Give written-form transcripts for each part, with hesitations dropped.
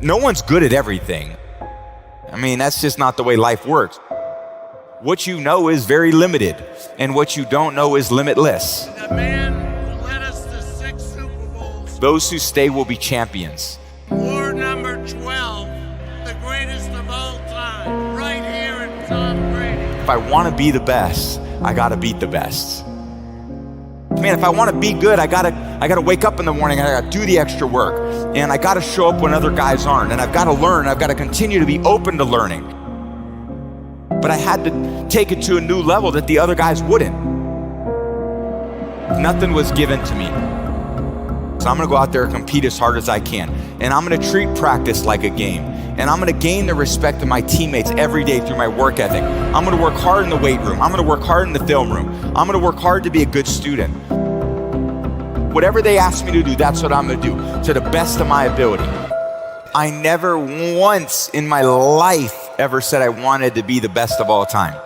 No one's good at everything. I mean, that's just not the way life works. What you know is very limited, and what you don't know is limitless. The man who led us to 6 Super Bowls. Those who stay will be champions. War number 12, the greatest of all time, right here in Tom Brady. If I want to be the best, I got to beat the best. Man, if I want to be good, I gotta wake up in the morning and I gotta do the extra work. And I gotta show up when other guys aren't. And I've got to learn. I've got to continue to be open to learning. But I had to take it to a new level that the other guys wouldn't. Nothing was given to me. So I'm gonna go out there and compete as hard as I can. And I'm gonna treat practice like a game. And I'm gonna gain the respect of my teammates every day through my work ethic. I'm gonna work hard in the weight room. I'm gonna work hard in the film room. I'm gonna work hard to be a good student. Whatever they ask me to do, that's what I'm gonna do, to the best of my ability. I never once in my life ever said I wanted to be the best of all time.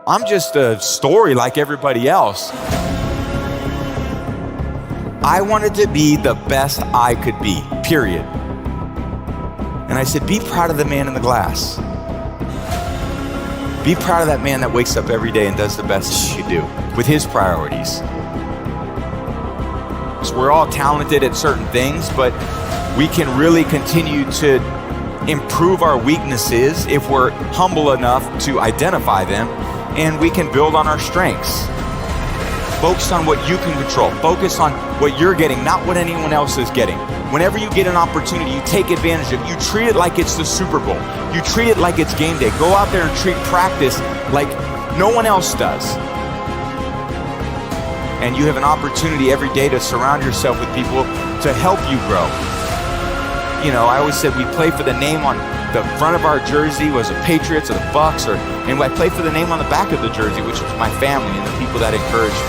I'm just a story like everybody else. I wanted to be the best I could be, period. And I said, be proud of the man in the glass. Be proud of that man that wakes up every day and does the best he can do with his priorities. So we're all talented at certain things, but we can really continue to improve our weaknesses if we're humble enough to identify them, and we can build on our strengths. Focus on what you can control. Focus on what you're getting, not what anyone else is getting. Whenever you get an opportunity, you take advantage of it. You treat it like it's the Super Bowl. You treat it like it's game day. Go out there and treat practice like no one else does. And you have an opportunity every day to surround yourself with people to help you grow. You know, I always said we play for the name on the front of our jersey was the Patriots or the Bucks, and I play for the name on the back of the jersey, which was my family and the people that encouraged me.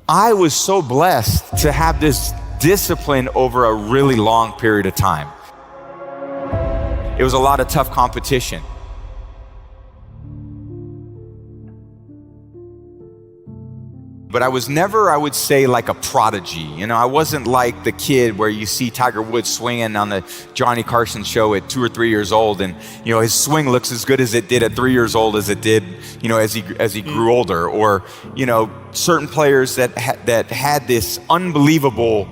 I was so blessed to have this discipline over a really long period of time. It was a lot of tough competition. But I was never, I would say, like a prodigy. You know, I wasn't like the kid where you see Tiger Woods swinging on the Johnny Carson show at 2 or 3 years old, and you know his swing looks as good as it did at 3 years old as it did, you know, as he grew older. Or you know, certain players that had this unbelievable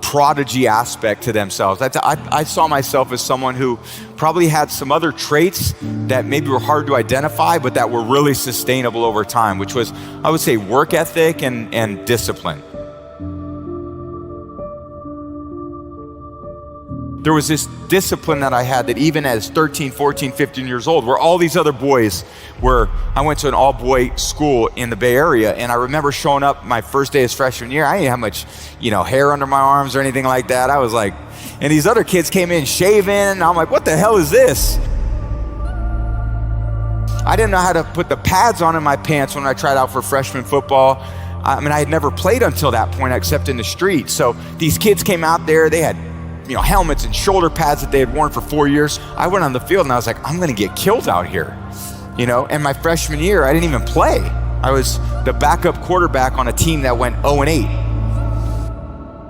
prodigy aspect to themselves. I saw myself as someone who probably had some other traits that maybe were hard to identify, but that were really sustainable over time, which was, I would say, work ethic and discipline. There was this discipline that I had that even as 13, 14, 15 years old, where all these other boys were, I went to an all-boy school in the Bay Area, and I remember showing up my first day as freshman year. I didn't have much, you know, hair under my arms or anything like that. I was like, and these other kids came in shaving, and I'm like, what the hell is this? I didn't know how to put the pads on in my pants when I tried out for freshman football. I mean, I had never played until that point except in the street. So these kids came out there, they had, you know, helmets and shoulder pads that they had worn for 4 years. I went on the field and I was like, I'm gonna get killed out here, you know? And my freshman year, I didn't even play. I was the backup quarterback on a team that went 0-8.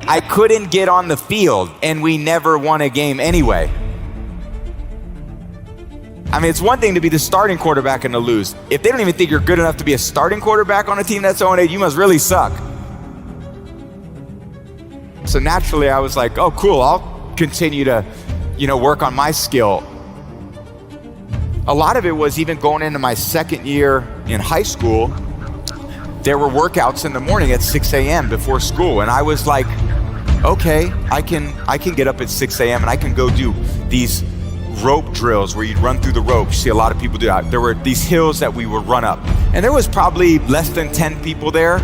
I couldn't get on the field, and we never won a game anyway. I mean, it's one thing to be the starting quarterback and to lose. If they don't even think you're good enough to be a starting quarterback on a team that's 0-8, you must really suck. So naturally, I was like, oh, cool, I'll continue to, you know, work on my skill. A lot of it was even going into my second year in high school, there were workouts in the morning at 6 a.m. before school. And I was like, okay, I can get up at 6 a.m. and I can go do these rope drills where you'd run through the rope. You see a lot of people do that. There were these hills that we would run up. And there was probably less than 10 people there,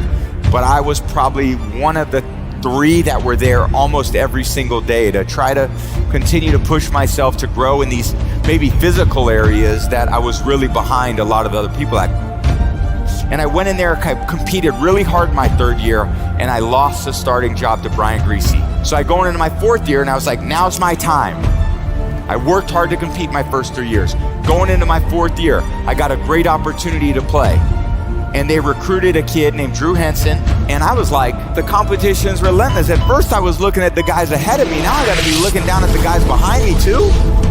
but I was probably one of the 3 that were there almost every single day to try to continue to push myself to grow in these maybe physical areas that I was really behind a lot of the other people at. And I went in there, competed really hard my 3rd year, and I lost the starting job to Brian Greasy. So I go into my 4th year and I was like, now's my time. I worked hard to compete my first 3 years. Going into my 4th year, I got a great opportunity to play. and they recruited a kid named Drew Henson, and I was like, the competition's relentless. At first I was looking at the guys ahead of me, now I gotta be looking down at the guys behind me too.